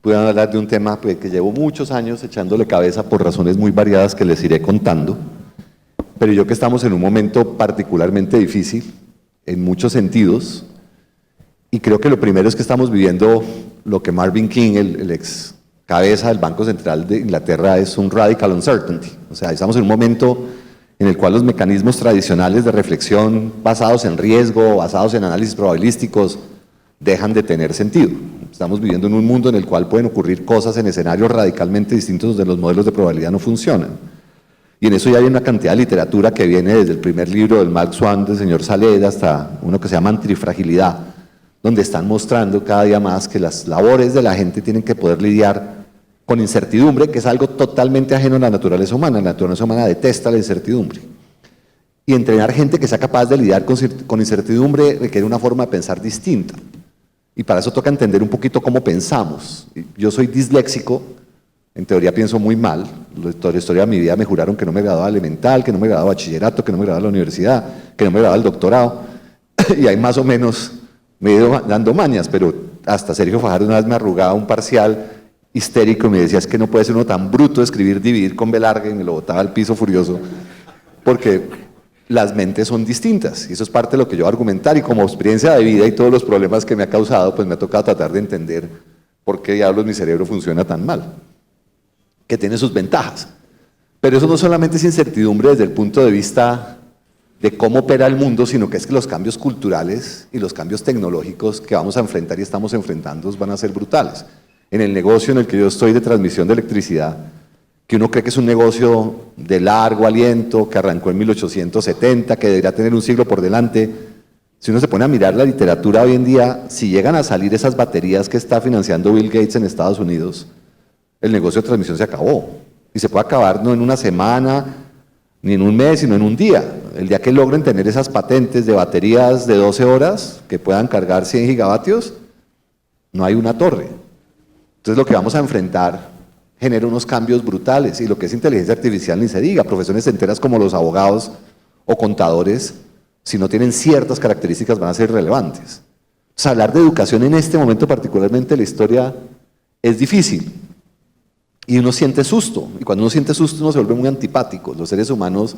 pude hablar de un tema pues, que llevo muchos años echándole cabeza por razones muy variadas que les iré contando, pero yo que estamos en un momento particularmente difícil, en muchos sentidos, y creo que lo primero es que estamos viviendo lo que Marvin King, el ex cabeza del Banco Central de Inglaterra, es un radical uncertainty. O sea, estamos en un momento en el cual los mecanismos tradicionales de reflexión basados en riesgo, basados en análisis probabilísticos, dejan de tener sentido. Estamos viviendo en un mundo en el cual pueden ocurrir cosas en escenarios radicalmente distintos donde los modelos de probabilidad no funcionan. Y en eso ya hay una cantidad de literatura que viene desde el primer libro del Mark Swan, del señor Saled, hasta uno que se llama Antifragilidad, donde están mostrando cada día más que las labores de la gente tienen que poder lidiar con incertidumbre, que es algo totalmente ajeno a la naturaleza humana. La naturaleza humana detesta la incertidumbre. Y entrenar gente que sea capaz de lidiar con incertidumbre requiere una forma de pensar distinta. Y para eso toca entender un poquito cómo pensamos. Yo soy disléxico, en teoría pienso muy mal. La historia de mi vida me juraron que no me graduaba elemental, que no me graduaba bachillerato, que no me graduaba la universidad, que no me graduaba el doctorado. Y ahí más o menos me he ido dando mañas, pero hasta Sergio Fajardo una vez me arrugaba un parcial histérico y me decía, es que no puede ser uno tan bruto de escribir dividir con B larga, y me lo botaba al piso furioso, porque las mentes son distintas, y eso es parte de lo que yo voy a argumentar, y como experiencia de vida y todos los problemas que me ha causado, pues me ha tocado tratar de entender por qué diablos mi cerebro funciona tan mal, que tiene sus ventajas. Pero eso no solamente es incertidumbre desde el punto de vista de cómo opera el mundo, sino que es que los cambios culturales y los cambios tecnológicos que vamos a enfrentar y estamos enfrentando van a ser brutales. En el negocio en el que yo estoy de transmisión de electricidad, que uno cree que es un negocio de largo aliento, que arrancó en 1870, que debería tener un siglo por delante, si uno se pone a mirar la literatura hoy en día, si llegan a salir esas baterías que está financiando Bill Gates en Estados Unidos, el negocio de transmisión se acabó. Y se puede acabar no en una semana, ni en un mes, sino en un día. El día que logren tener esas patentes de baterías de 12 horas que puedan cargar 100 gigavatios, no hay una torre. Entonces lo que vamos a enfrentar genera unos cambios brutales, y lo que es inteligencia artificial ni se diga. Profesiones enteras como los abogados o contadores, si no tienen ciertas características, van a ser irrelevantes. Entonces, hablar de educación en este momento, particularmente en la historia, es difícil. Y uno siente susto, y cuando uno siente susto uno se vuelve muy antipático. Los seres humanos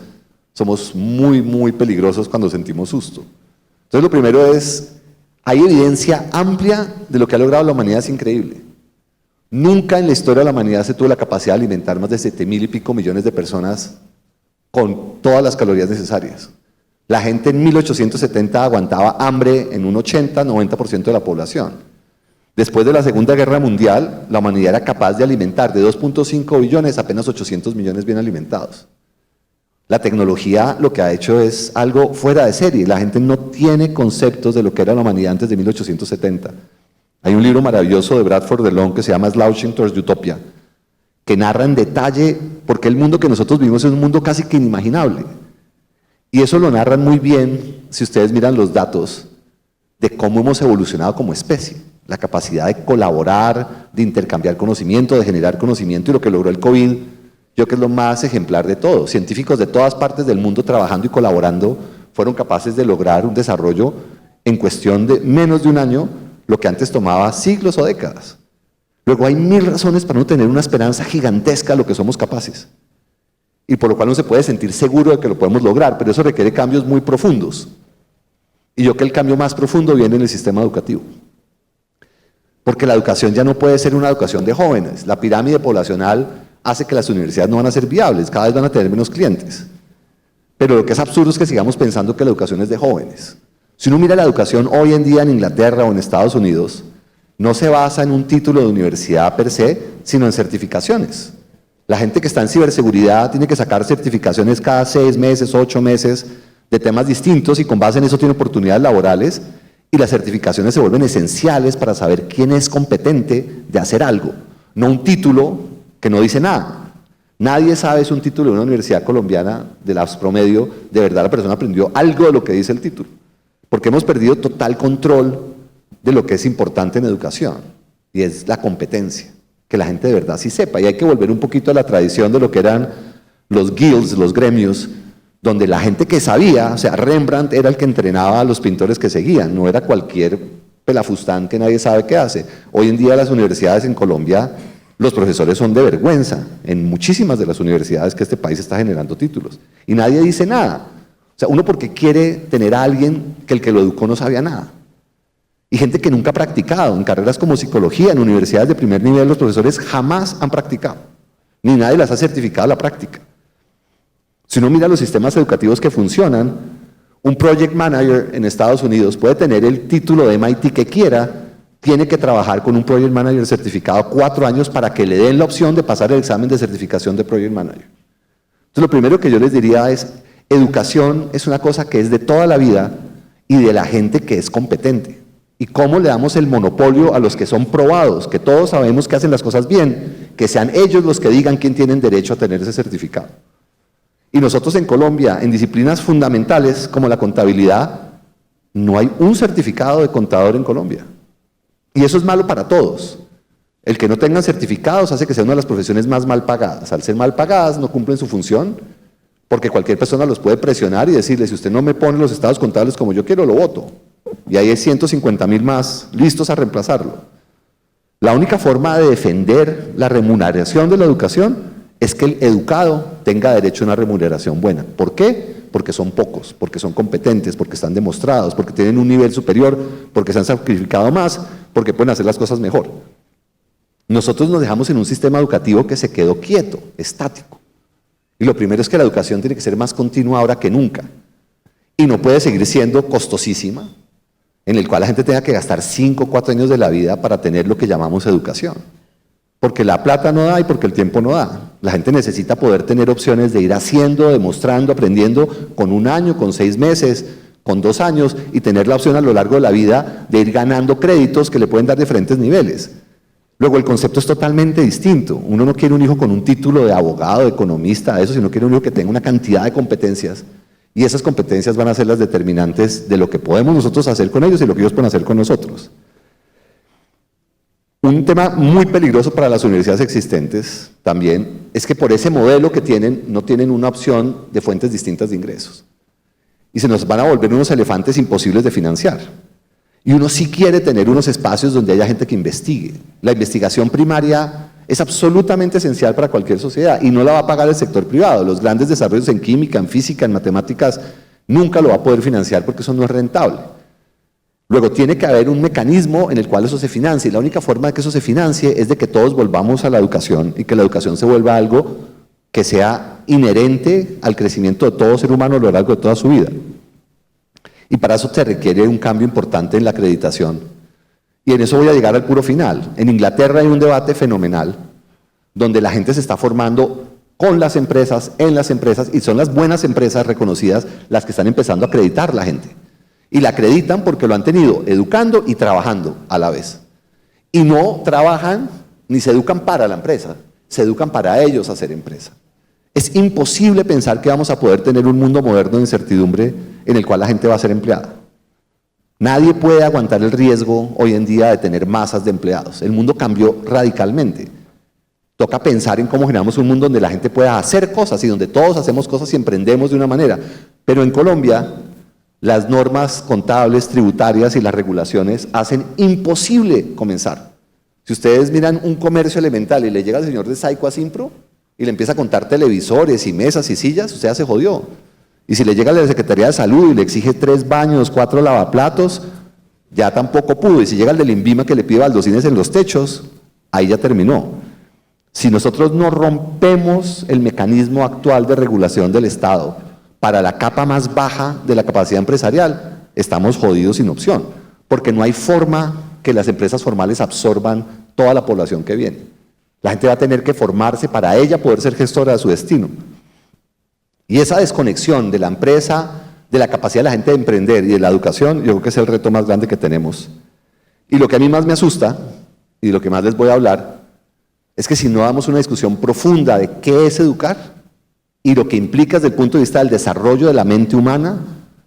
somos muy, muy peligrosos cuando sentimos susto. Entonces lo primero es, hay evidencia amplia de lo que ha logrado la humanidad, es increíble. Nunca en la historia de la humanidad se tuvo la capacidad de alimentar más de 7.000 y pico millones de personas con todas las calorías necesarias. La gente en 1870 aguantaba hambre en un 80-90% de la población. Después de la Segunda Guerra Mundial, la humanidad era capaz de alimentar de 2.5 billones apenas 800 millones bien alimentados. La tecnología lo que ha hecho es algo fuera de serie. La gente no tiene conceptos de lo que era la humanidad antes de 1870. Hay un libro maravilloso de Bradford DeLong que se llama Slouching Towards Utopia, que narra en detalle por qué el mundo que nosotros vivimos es un mundo casi que inimaginable. Y eso lo narran muy bien si ustedes miran los datos de cómo hemos evolucionado como especie. La capacidad de colaborar, de intercambiar conocimiento, de generar conocimiento, y lo que logró el COVID, yo creo que es lo más ejemplar de todo. Científicos de todas partes del mundo trabajando y colaborando fueron capaces de lograr un desarrollo en cuestión de menos de un año, lo que antes tomaba siglos o décadas. Luego hay 1000 razones para no tener una esperanza gigantesca de lo que somos capaces, y por lo cual uno se puede sentir seguro de que lo podemos lograr, pero eso requiere cambios muy profundos. Y yo creo que el cambio más profundo viene en el sistema educativo. Porque la educación ya no puede ser una educación de jóvenes. La pirámide poblacional hace que las universidades no van a ser viables, cada vez van a tener menos clientes. Pero lo que es absurdo es que sigamos pensando que la educación es de jóvenes. Si uno mira la educación hoy en día en Inglaterra o en Estados Unidos, no se basa en un título de universidad per se, sino en certificaciones. La gente que está en ciberseguridad tiene que sacar certificaciones cada 6 meses, 8 meses, de temas distintos, y con base en eso tiene oportunidades laborales, y las certificaciones se vuelven esenciales para saber quién es competente de hacer algo, no un título que no dice nada. Nadie sabe si un título de una universidad colombiana de las promedio, de verdad la persona aprendió algo de lo que dice el título, porque hemos perdido total control de lo que es importante en educación, y es la competencia, que la gente de verdad sí sepa. Y hay que volver un poquito a la tradición de lo que eran los guilds, los gremios, donde la gente que sabía, o sea, Rembrandt era el que entrenaba a los pintores que seguían, no era cualquier pelafustán que nadie sabe qué hace. Hoy en día las universidades en Colombia, los profesores son de vergüenza en muchísimas de las universidades que este país está generando títulos. Y nadie dice nada. O sea, uno porque quiere tener a alguien que el que lo educó no sabía nada. Y gente que nunca ha practicado. En carreras como psicología, en universidades de primer nivel, los profesores jamás han practicado. Ni nadie las ha certificado a la práctica. Si uno mira los sistemas educativos que funcionan, un project manager en Estados Unidos puede tener el título de MIT que quiera, tiene que trabajar con un project manager certificado 4 años para que le den la opción de pasar el examen de certificación de project manager. Entonces, lo primero que yo les diría es, educación es una cosa que es de toda la vida y de la gente que es competente. ¿Y cómo le damos el monopolio a los que son probados, que todos sabemos que hacen las cosas bien, que sean ellos los que digan quién tienen derecho a tener ese certificado? Y nosotros en Colombia, en disciplinas fundamentales como la contabilidad, no hay un certificado de contador en Colombia. Y eso es malo para todos. El que no tengan certificados hace que sea una de las profesiones más mal pagadas. Al ser mal pagadas no cumplen su función, porque cualquier persona los puede presionar y decirle, si usted no me pone los estados contables como yo quiero, lo voto. Y ahí hay 150.000 más listos a reemplazarlo. La única forma de defender la remuneración de la educación es que el educado tenga derecho a una remuneración buena. ¿Por qué? Porque son pocos, porque son competentes, porque están demostrados, porque tienen un nivel superior, porque se han sacrificado más, porque pueden hacer las cosas mejor. Nosotros nos dejamos en un sistema educativo que se quedó quieto, estático. Y lo primero es que la educación tiene que ser más continua ahora que nunca. Y no puede seguir siendo costosísima, en el cual la gente tenga que gastar 5 o 4 años de la vida para tener lo que llamamos educación. Porque la plata no da y porque el tiempo no da. La gente necesita poder tener opciones de ir haciendo, demostrando, aprendiendo con 1 año, con 6 meses, con 2 años y tener la opción a lo largo de la vida de ir ganando créditos que le pueden dar diferentes niveles. Luego el concepto es totalmente distinto. Uno no quiere un hijo con un título de abogado, de economista, de eso, sino quiere un hijo que tenga una cantidad de competencias y esas competencias van a ser las determinantes de lo que podemos nosotros hacer con ellos y lo que ellos pueden hacer con nosotros. Un tema muy peligroso para las universidades existentes también es que por ese modelo que tienen, no tienen una opción de fuentes distintas de ingresos. Y se nos van a volver unos elefantes imposibles de financiar. Y uno sí quiere tener unos espacios donde haya gente que investigue. La investigación primaria es absolutamente esencial para cualquier sociedad y no la va a pagar el sector privado. Los grandes desarrollos en química, en física, en matemáticas, nunca lo va a poder financiar porque eso no es rentable. Luego tiene que haber un mecanismo en el cual eso se financie. La única forma de que eso se financie es de que todos volvamos a la educación y que la educación se vuelva algo que sea inherente al crecimiento de todo ser humano a lo largo de toda su vida. Y para eso se requiere un cambio importante en la acreditación. Y en eso voy a llegar al puro final. En Inglaterra hay un debate fenomenal donde la gente se está formando con las empresas, en las empresas, y son las buenas empresas reconocidas las que están empezando a acreditar a la gente. Y la acreditan porque lo han tenido educando y trabajando a la vez. Y no trabajan ni se educan para la empresa, se educan para ellos hacer empresa. Es imposible pensar que vamos a poder tener un mundo moderno de incertidumbre en el cual la gente va a ser empleada. Nadie puede aguantar el riesgo hoy en día de tener masas de empleados. El mundo cambió radicalmente. Toca pensar en cómo generamos un mundo donde la gente pueda hacer cosas y donde todos hacemos cosas y emprendemos de una manera. Pero en Colombia, las normas contables, tributarias y las regulaciones hacen imposible comenzar. Si ustedes miran un comercio elemental y le llega el señor de Saico a Simpro y le empieza a contar televisores y mesas y sillas, usted ya se jodió. Y si le llega a la Secretaría de Salud y le exige 3 baños, 4 lavaplatos, ya tampoco pudo. Y si llega el del INVIMA que le pide baldosines en los techos, ahí ya terminó. Si nosotros no rompemos el mecanismo actual de regulación del Estado para la capa más baja de la capacidad empresarial, estamos jodidos sin opción, porque no hay forma que las empresas formales absorban toda la población que viene. La gente va a tener que formarse para ella poder ser gestora de su destino. Y esa desconexión de la empresa, de la capacidad de la gente de emprender y de la educación, yo creo que es el reto más grande que tenemos. Y lo que a mí más me asusta, y lo que más les voy a hablar, es que si no damos una discusión profunda de qué es educar y lo que implica desde el punto de vista del desarrollo de la mente humana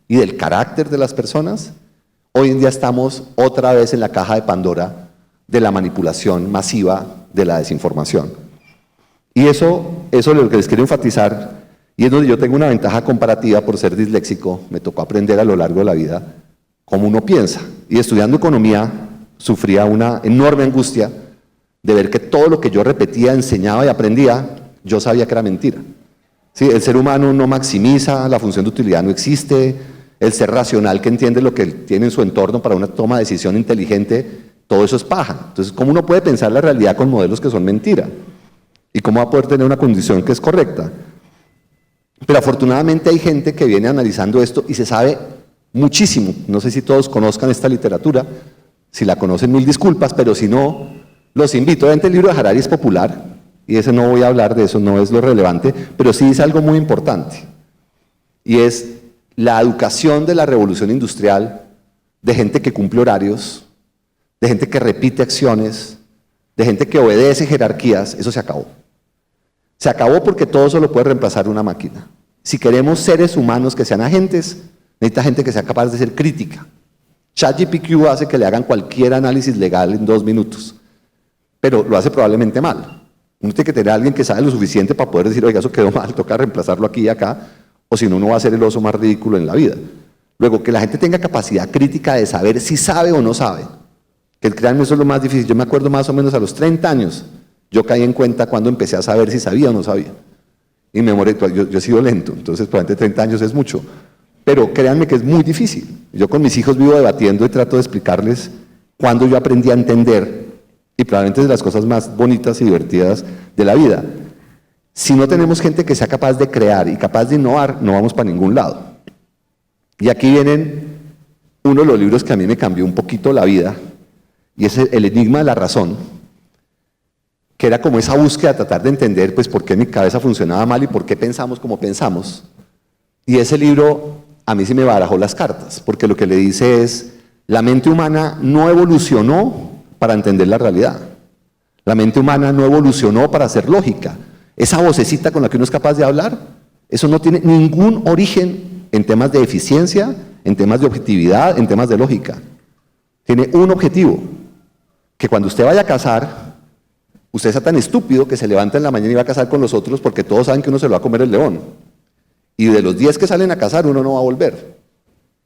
y del carácter de las personas, hoy en día estamos otra vez en la caja de Pandora de la manipulación masiva de la desinformación. Y eso es lo que les quiero enfatizar, y es donde yo tengo una ventaja comparativa por ser disléxico, me tocó aprender a lo largo de la vida, como uno piensa. Y estudiando economía sufría una enorme angustia de ver que todo lo que yo repetía, enseñaba y aprendía, yo sabía que era mentira. ¿Sí? El ser humano no maximiza, la función de utilidad no existe, el ser racional que entiende lo que tiene en su entorno para una toma de decisión inteligente, todo eso es paja. Entonces, ¿cómo uno puede pensar la realidad con modelos que son mentira? ¿Y cómo va a poder tener una condición que es correcta? Pero afortunadamente hay gente que viene analizando esto y se sabe muchísimo. No sé si todos conozcan esta literatura, si la conocen mil disculpas, pero si no, los invito. Obviamente el libro de Harari es popular, y ese no voy a hablar de eso, no es lo relevante, pero sí dice algo muy importante, y es la educación de la revolución industrial, de gente que cumple horarios, de gente que repite acciones, de gente que obedece jerarquías, eso se acabó. Se acabó porque todo eso lo puede reemplazar una máquina. Si queremos seres humanos que sean agentes, necesita gente que sea capaz de ser crítica. ChatGPT hace que le hagan cualquier análisis legal en 2 minutos, pero lo hace probablemente mal. Uno tiene que tener a alguien que sabe lo suficiente para poder decir, oiga, eso quedó mal, toca reemplazarlo aquí y acá, o si no, uno va a ser el oso más ridículo en la vida. Luego, que la gente tenga capacidad crítica de saber si sabe o no sabe. Que créanme, eso es lo más difícil. Yo me acuerdo más o menos a los 30 años, yo caí en cuenta cuando empecé a saber si sabía o no sabía. Y me demoré, yo he sido lento, entonces probablemente 30 años es mucho. Pero créanme que es muy difícil. Yo con mis hijos vivo debatiendo y trato de explicarles cuándo yo aprendí a entender, y probablemente es de las cosas más bonitas y divertidas de la vida. Si no tenemos gente que sea capaz de crear y capaz de innovar, no vamos para ningún lado. Y aquí vienen uno de los libros que a mí me cambió un poquito la vida, y es El enigma de la razón, que era como esa búsqueda de tratar de entender pues, por qué mi cabeza funcionaba mal y por qué pensamos como pensamos. Y ese libro a mí sí me barajó las cartas, porque lo que le dice es, la mente humana no evolucionó para entender la realidad. La mente humana no evolucionó para hacer lógica. Esa vocecita con la que uno es capaz de hablar, eso no tiene ningún origen en temas de eficiencia, en temas de objetividad, en temas de lógica. Tiene un objetivo, que cuando usted vaya a cazar, usted sea tan estúpido que se levanta en la mañana y va a cazar con los otros porque todos saben que uno se lo va a comer el león. Y de los 10 que salen a cazar, uno no va a volver.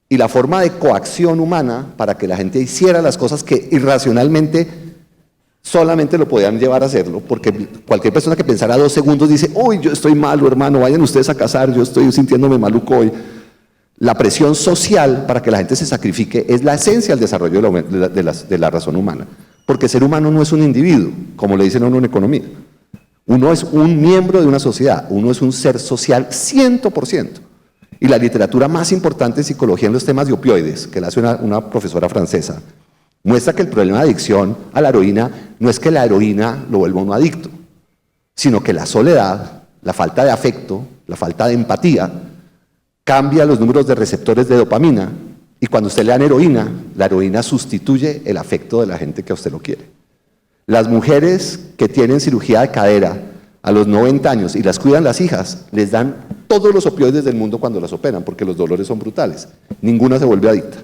Y la forma de coacción humana para que la gente hiciera las cosas que irracionalmente solamente lo podían llevar a hacerlo, porque cualquier persona que pensara 2 segundos dice, uy, yo estoy malo, hermano, vayan ustedes a cazar, yo estoy sintiéndome maluco hoy. La presión social para que la gente se sacrifique es la esencia del desarrollo de la razón humana. Porque el ser humano no es un individuo, como le dicen a uno en economía. Uno es un miembro de una sociedad, uno es un ser social 100%. Y la literatura más importante en psicología en los temas de opioides, que la hace una profesora francesa, muestra que el problema de adicción a la heroína no es que la heroína lo vuelva uno adicto, sino que la soledad, la falta de afecto, la falta de empatía, cambia los números de receptores de dopamina, y cuando usted le dan heroína, la heroína sustituye el afecto de la gente que a usted lo quiere. Las mujeres que tienen cirugía de cadera a los 90 años y las cuidan las hijas, les dan todos los opioides del mundo cuando las operan, porque los dolores son brutales. Ninguna se vuelve adicta.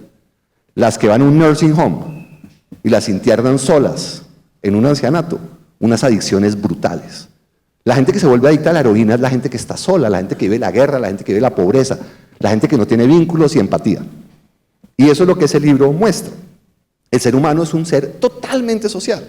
Las que van a un nursing home y las internan solas en un ancianato, unas adicciones brutales. La gente que se vuelve adicta a la heroína es la gente que está sola, la gente que vive la guerra, la gente que vive la pobreza, la gente que no tiene vínculos y empatía. Y eso es lo que ese libro muestra. El ser humano es un ser totalmente social.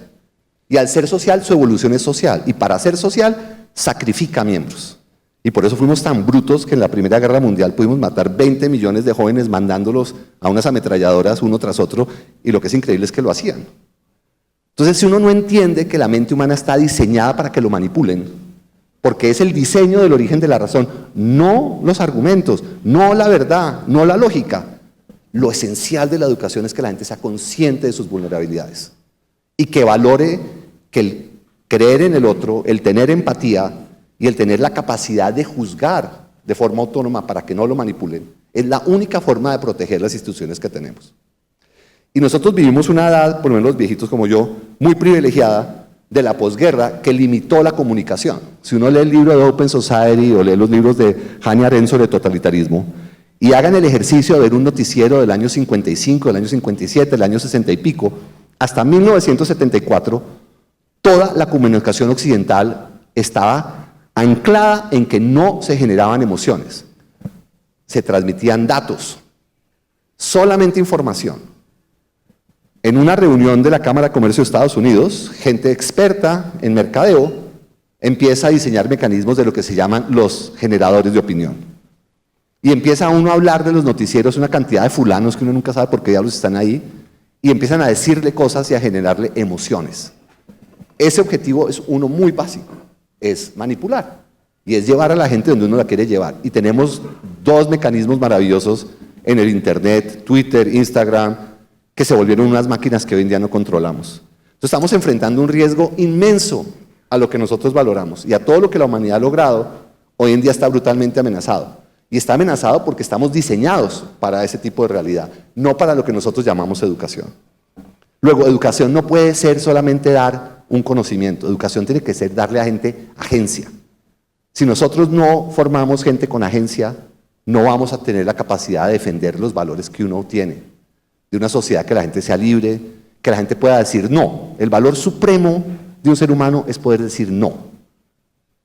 Y al ser social, su evolución es social. Y para ser social, sacrifica miembros. Y por eso fuimos tan brutos que en la Primera Guerra Mundial pudimos matar 20 millones de jóvenes mandándolos a unas ametralladoras uno tras otro. Y lo que es increíble es que lo hacían. Entonces, si uno no entiende que la mente humana está diseñada para que lo manipulen, porque es el diseño del origen de la razón, no los argumentos, no la verdad, no la lógica. Lo esencial de la educación es que la gente sea consciente de sus vulnerabilidades y que valore que el creer en el otro, el tener empatía y el tener la capacidad de juzgar de forma autónoma para que no lo manipulen, es la única forma de proteger las instituciones que tenemos. Y nosotros vivimos una edad, por lo menos los viejitos como yo, muy privilegiada de la posguerra que limitó la comunicación. Si uno lee el libro de Open Society o lee los libros de Hannah Arendt sobre totalitarismo, y hagan el ejercicio de ver un noticiero del año 55, del año 57, del año 60 y pico, hasta 1974, toda la comunicación occidental estaba anclada en que no se generaban emociones, se transmitían datos. solamente información. En una reunión de la Cámara de Comercio de Estados Unidos, gente experta en mercadeo empieza a diseñar mecanismos de lo que se llaman los generadores de opinión. Y empieza uno a hablar de los noticieros, una cantidad de fulanos que uno nunca sabe por qué diablos están ahí, y empiezan a decirle cosas y a generarle emociones. Ese objetivo es uno muy básico, es manipular, y es llevar a la gente donde uno la quiere llevar. Y tenemos dos mecanismos maravillosos en el Internet, Twitter, Instagram, que se volvieron unas máquinas que hoy en día no controlamos. Entonces estamos enfrentando un riesgo inmenso a lo que nosotros valoramos, y a todo lo que la humanidad ha logrado, hoy en día está brutalmente amenazado. Y está amenazado porque estamos diseñados para ese tipo de realidad, no para lo que nosotros llamamos educación. Luego, educación no puede ser solamente dar un conocimiento, educación tiene que ser darle a gente agencia. Si nosotros no formamos gente con agencia, no vamos a tener la capacidad de defender los valores que uno tiene, de una sociedad que la gente sea libre, que la gente pueda decir no. El valor supremo de un ser humano es poder decir no.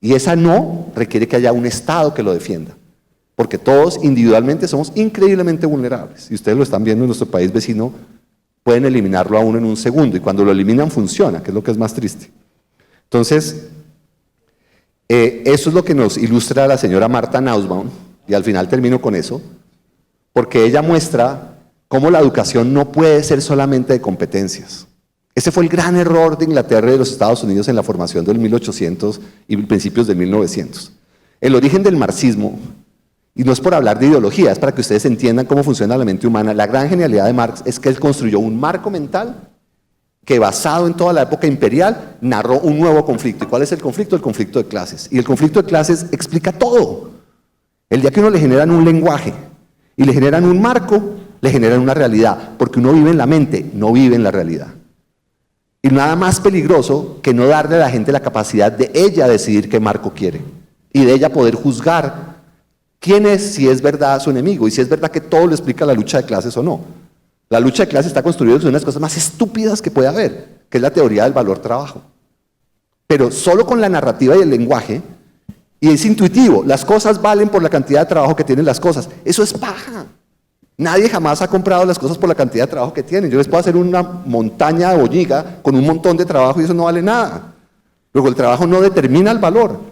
Y esa no requiere que haya un Estado que lo defienda. Porque todos individualmente somos increíblemente vulnerables. Y ustedes lo están viendo en nuestro país vecino, pueden eliminarlo a uno en un segundo. Y cuando lo eliminan funciona, que es lo que es más triste. Entonces, eso es lo que nos ilustra la señora Martha Nussbaum. Y al final termino con eso. Porque ella muestra cómo la educación no puede ser solamente de competencias. Ese fue el gran error de Inglaterra y de los Estados Unidos en la formación del 1800 y principios del 1900. El origen del marxismo. Y no es por hablar de ideología, es para que ustedes entiendan cómo funciona la mente humana. La gran genialidad de Marx es que él construyó un marco mental que, basado en toda la época imperial, narró un nuevo conflicto. ¿Y cuál es el conflicto? El conflicto de clases. Y el conflicto de clases explica todo. El día que uno le generan un lenguaje y le generan un marco, le generan una realidad, porque uno vive en la mente, no vive en la realidad. Y nada más peligroso que no darle a la gente la capacidad de ella decidir qué marco quiere y de ella poder juzgar quién es, si es verdad, su enemigo, y si es verdad que todo le explica la lucha de clases o no. La lucha de clases está construida sobre una de las cosas más estúpidas que puede haber, que es la teoría del valor trabajo. Pero solo con la narrativa y el lenguaje, y es intuitivo, las cosas valen por la cantidad de trabajo que tienen las cosas. Eso es paja. Nadie jamás ha comprado las cosas por la cantidad de trabajo que tienen. Yo les puedo hacer una montaña de boñiga con un montón de trabajo y eso no vale nada. Luego el trabajo no determina el valor.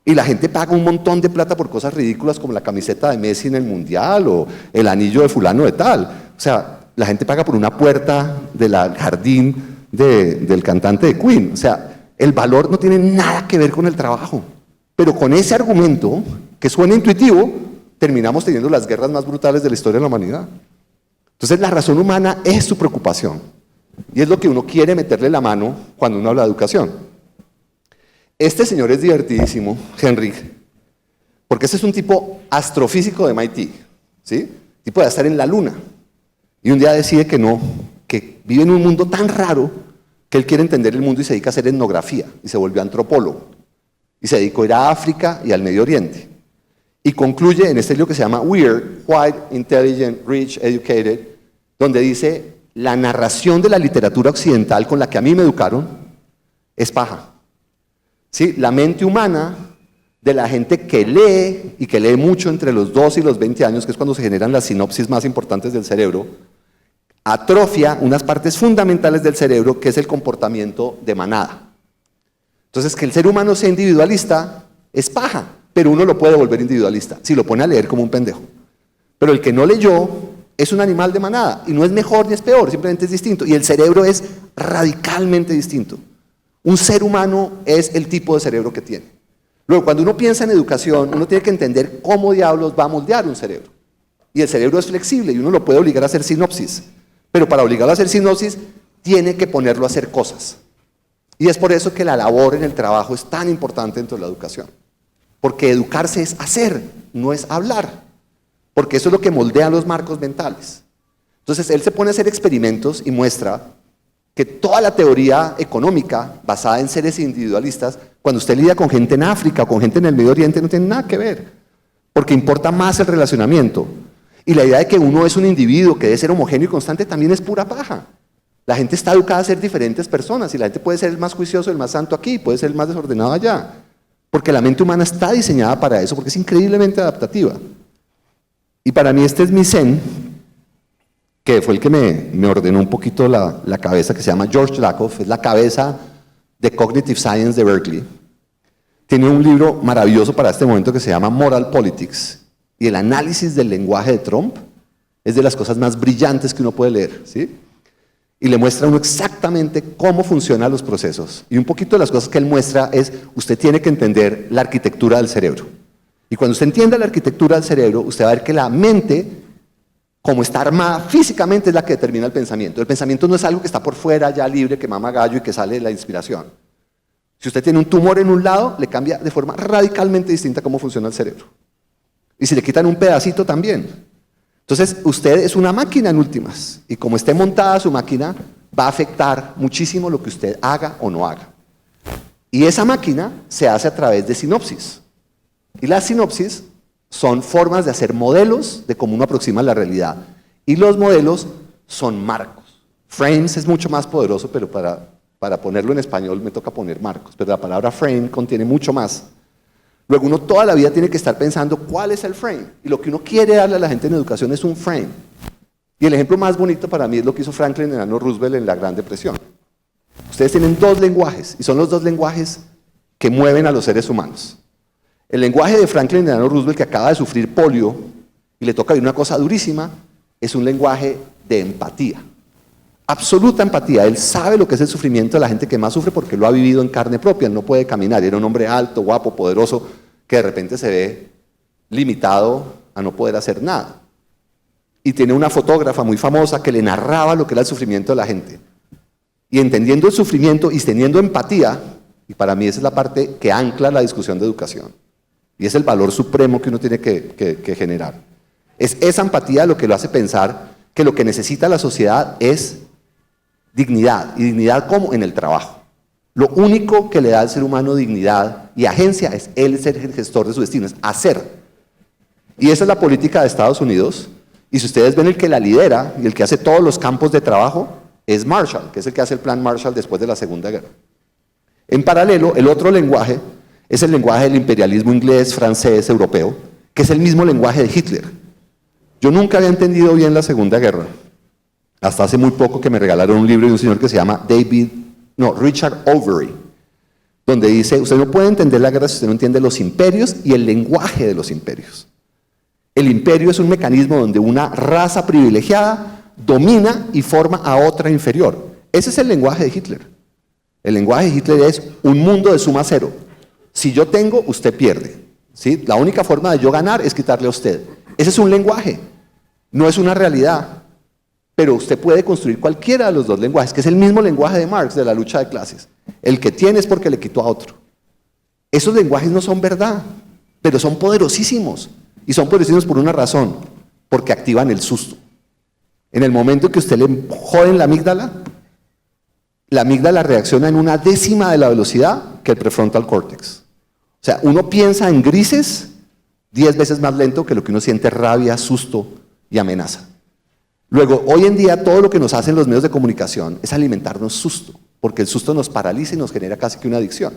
Y la gente paga un montón de plata por cosas ridículas como la camiseta de Messi en el Mundial o el anillo de fulano de tal. O sea, la gente paga por una puerta del jardín del cantante de Queen. O sea, el valor no tiene nada que ver con el trabajo. Pero con ese argumento, que suena intuitivo, terminamos teniendo las guerras más brutales de la historia de la humanidad. Entonces, la razón humana es su preocupación. Y es lo que uno quiere meterle la mano cuando uno habla de educación. Este señor es divertidísimo, Henry, porque este es un tipo astrofísico de MIT, ¿sí? Tipo de estar en la luna. Y un día decide que no, que vive en un mundo tan raro que él quiere entender el mundo y se dedica a hacer etnografía y se volvió antropólogo. Y se dedicó a ir a África y al Medio Oriente. Y concluye en este libro que se llama Weird, White, Intelligent, Rich, Educated, donde dice, la narración de la literatura occidental con la que a mí me educaron es paja. ¿Sí? La mente humana de la gente que lee, y que lee mucho entre los 2 y los 20 años, que es cuando se generan las sinopsis más importantes del cerebro, atrofia unas partes fundamentales del cerebro, que es el comportamiento de manada. Entonces, que el ser humano sea individualista es paja, pero uno lo puede volver individualista, si lo pone a leer como un pendejo. Pero el que no leyó es un animal de manada, y no es mejor ni es peor, simplemente es distinto, y el cerebro es radicalmente distinto. Un ser humano es el tipo de cerebro que tiene. Luego, cuando uno piensa en educación, uno tiene que entender cómo diablos va a moldear un cerebro. Y el cerebro es flexible y uno lo puede obligar a hacer sinopsis. Pero para obligarlo a hacer sinopsis, tiene que ponerlo a hacer cosas. Y es por eso que la labor en el trabajo es tan importante dentro de la educación. Porque educarse es hacer, no es hablar. Porque eso es lo que moldea los marcos mentales. Entonces, él se pone a hacer experimentos y muestra que toda la teoría económica basada en seres individualistas, cuando usted lidia con gente en África o con gente en el Medio Oriente, no tiene nada que ver, porque importa más el relacionamiento. Y la idea de que uno es un individuo que debe ser homogéneo y constante también es pura paja. La gente está educada a ser diferentes personas y la gente puede ser el más juicioso, el más santo aquí, puede ser el más desordenado allá, porque la mente humana está diseñada para eso, porque es increíblemente adaptativa. Y para mí este es mi zen, que fue el que me ordenó un poquito la cabeza, que se llama George Lakoff, es la cabeza de Cognitive Science de Berkeley. Tiene un libro maravilloso para este momento que se llama Moral Politics, y el análisis del lenguaje de Trump es de las cosas más brillantes que uno puede leer, ¿sí? Y le muestra a uno exactamente cómo funcionan los procesos. Y un poquito de las cosas que él muestra es, usted tiene que entender la arquitectura del cerebro. Y cuando usted entienda la arquitectura del cerebro, usted va a ver que la mente, como está armada físicamente, es la que determina el pensamiento. El pensamiento no es algo que está por fuera, ya libre, que mama gallo y que sale de la inspiración. Si usted tiene un tumor en un lado, le cambia de forma radicalmente distinta cómo funciona el cerebro. Y si le quitan un pedacito, también. Entonces, usted es una máquina en últimas, y como esté montada su máquina, va a afectar muchísimo lo que usted haga o no haga. Y esa máquina se hace a través de sinopsis. Y las sinopsis son formas de hacer modelos de cómo uno aproxima la realidad. Y los modelos son marcos. Frames es mucho más poderoso, pero para ponerlo en español me toca poner marcos. Pero la palabra frame contiene mucho más. Luego uno toda la vida tiene que estar pensando cuál es el frame. Y lo que uno quiere darle a la gente en educación es un frame. Y el ejemplo más bonito para mí es lo que hizo Franklin Delano Roosevelt en la Gran Depresión. Ustedes tienen dos lenguajes, y son los dos lenguajes que mueven a los seres humanos. El lenguaje de Franklin Delano Roosevelt, que acaba de sufrir polio y le toca vivir una cosa durísima, es un lenguaje de empatía. Absoluta empatía. Él sabe lo que es el sufrimiento de la gente que más sufre porque lo ha vivido en carne propia. Él no puede caminar. Era un hombre alto, guapo, poderoso, que de repente se ve limitado a no poder hacer nada. Y tiene una fotógrafa muy famosa que le narraba lo que era el sufrimiento de la gente. Y entendiendo el sufrimiento y teniendo empatía, y para mí esa es la parte que ancla la discusión de educación. Y es el valor supremo que uno tiene que generar. Es esa empatía lo que lo hace pensar que lo que necesita la sociedad es dignidad. ¿Y dignidad cómo? En el trabajo. Lo único que le da al ser humano dignidad y agencia es él ser el gestor de su destino, es hacer. Y esa es la política de Estados Unidos. Y si ustedes ven, el que la lidera y el que hace todos los campos de trabajo es Marshall, que es el que hace el plan Marshall después de la Segunda Guerra. En paralelo, el otro lenguaje es el lenguaje del imperialismo inglés, francés, europeo, que es el mismo lenguaje de Hitler. Yo nunca había entendido bien la Segunda Guerra, hasta hace muy poco que me regalaron un libro de un señor que se llama Richard Overy, donde dice, usted no puede entender la guerra si usted no entiende los imperios y el lenguaje de los imperios. El imperio es un mecanismo donde una raza privilegiada domina y forma a otra inferior. Ese es el lenguaje de Hitler. El lenguaje de Hitler es un mundo de suma cero. Si yo tengo, usted pierde. ¿Sí? La única forma de yo ganar es quitarle a usted. Ese es un lenguaje, no es una realidad. Pero usted puede construir cualquiera de los dos lenguajes, que es el mismo lenguaje de Marx, de la lucha de clases. El que tiene es porque le quitó a otro. Esos lenguajes no son verdad, pero son poderosísimos. Y son poderosísimos por una razón, porque activan el susto. En el momento que usted le joden la amígdala reacciona en una décima de la velocidad que el prefrontal córtex. O sea, uno piensa en grises 10 veces más lento que lo que uno siente rabia, susto y amenaza. Luego, hoy en día, todo lo que nos hacen los medios de comunicación es alimentarnos susto, porque el susto nos paraliza y nos genera casi que una adicción.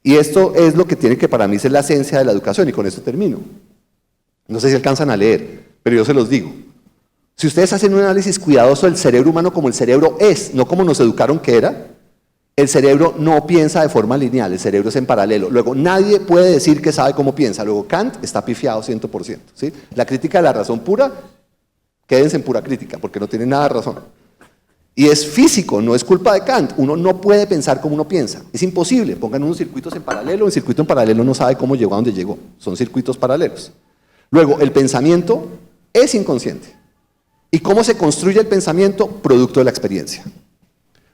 Y esto es lo que tiene que para mí ser la esencia de la educación, y con esto termino. No sé si alcanzan a leer, pero yo se los digo. Si ustedes hacen un análisis cuidadoso del cerebro humano como el cerebro es, no como nos educaron que era, el cerebro no piensa de forma lineal, el cerebro es en paralelo. Luego, nadie puede decir que sabe cómo piensa. Luego, Kant está pifiado 100%. ¿Sí? La crítica de la razón pura, quédense en pura crítica, porque no tiene nada de razón. Y es físico, no es culpa de Kant. Uno no puede pensar como uno piensa. Es imposible. Pongan unos circuitos en paralelo, el circuito en paralelo no sabe cómo llegó a donde llegó. Son circuitos paralelos. Luego, el pensamiento es inconsciente. ¿Y cómo se construye el pensamiento? Producto de la experiencia.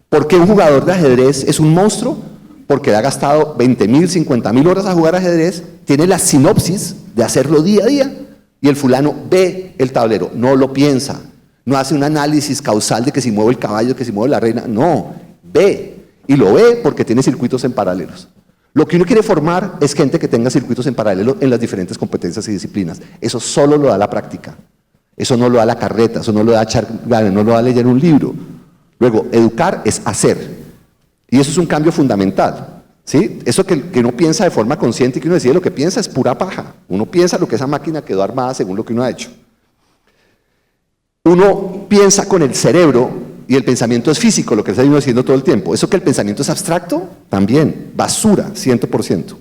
¿Por qué un jugador de ajedrez es un monstruo? Porque le ha gastado 20.000, 50.000 horas a jugar ajedrez, tiene la sinopsis de hacerlo día a día, y el fulano ve el tablero, no lo piensa, no hace un análisis causal de que si muevo el caballo, que si muevo la reina, no, ve, y lo ve porque tiene circuitos en paralelos. Lo que uno quiere formar es gente que tenga circuitos en paralelo en las diferentes competencias y disciplinas. Eso solo lo da la práctica. Eso no lo da la carreta, eso no lo da no lo da leer un libro. Luego, educar es hacer. Y eso es un cambio fundamental. ¿Sí? Eso que uno piensa de forma consciente y que uno decide lo que piensa es pura paja. Uno piensa lo que esa máquina quedó armada según lo que uno ha hecho. Uno piensa con el cerebro y el pensamiento es físico, lo que está diciendo todo el tiempo. Eso que el pensamiento es abstracto, también, basura, 100%.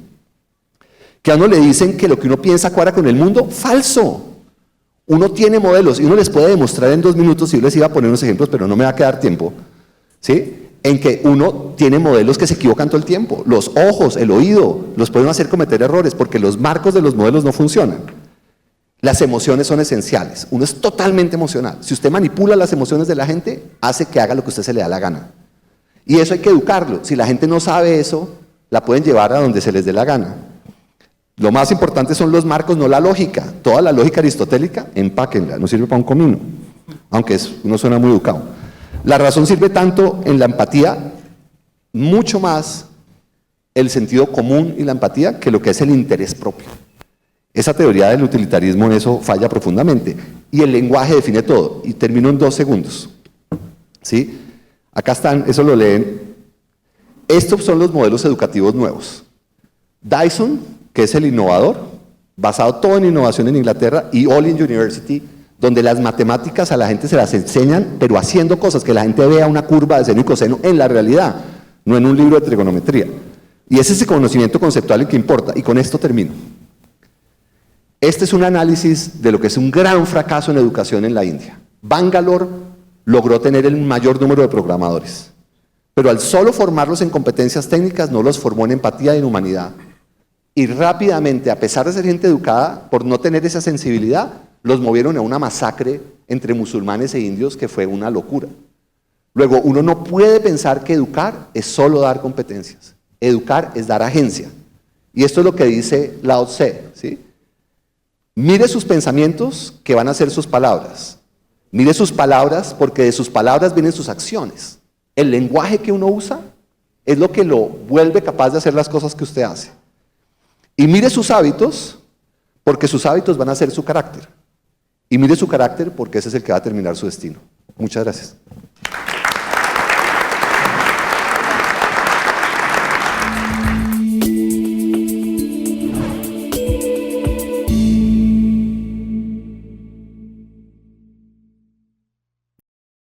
Que a uno le dicen que lo que uno piensa cuadra con el mundo, falso. Uno tiene modelos y uno les puede demostrar en 2 minutos, y yo les iba a poner unos ejemplos, pero no me va a quedar tiempo, ¿sí? En que uno tiene modelos que se equivocan todo el tiempo. Los ojos, el oído, los pueden hacer cometer errores porque los marcos de los modelos no funcionan. Las emociones son esenciales. Uno es totalmente emocional. Si usted manipula las emociones de la gente, hace que haga lo que a usted se le da la gana. Y eso hay que educarlo. Si la gente no sabe eso, la pueden llevar a donde se les dé la gana. Lo más importante son los marcos, no la lógica. Toda la lógica aristotélica, empáquenla, no sirve para un comino, aunque uno suena muy educado. La razón sirve tanto en la empatía, mucho más el sentido común y la empatía, que lo que es el interés propio. Esa teoría del utilitarismo en eso falla profundamente. Y el lenguaje define todo. Y termino en 2 segundos. ¿Sí? Acá están, eso lo leen. Estos son los modelos educativos nuevos. Dyson, que es el innovador, basado todo en innovación en Inglaterra, y Olin University, donde las matemáticas a la gente se las enseñan, pero haciendo cosas, que la gente vea una curva de seno y coseno en la realidad, no en un libro de trigonometría. Y ese es ese conocimiento conceptual el que importa. Y con esto termino. Este es un análisis de lo que es un gran fracaso en educación en la India. Bangalore logró tener el mayor número de programadores, pero al solo formarlos en competencias técnicas no los formó en empatía y en humanidad. Y rápidamente, a pesar de ser gente educada, por no tener esa sensibilidad, los movieron a una masacre entre musulmanes e indios que fue una locura. Luego, uno no puede pensar que educar es solo dar competencias. Educar es dar agencia. Y esto es lo que dice Lao Tse, ¿sí? Mire sus pensamientos, que van a ser sus palabras. Mire sus palabras, porque de sus palabras vienen sus acciones. El lenguaje que uno usa es lo que lo vuelve capaz de hacer las cosas que usted hace. Y mire sus hábitos, porque sus hábitos van a ser su carácter. Y mire su carácter, porque ese es el que va a determinar su destino. Muchas gracias.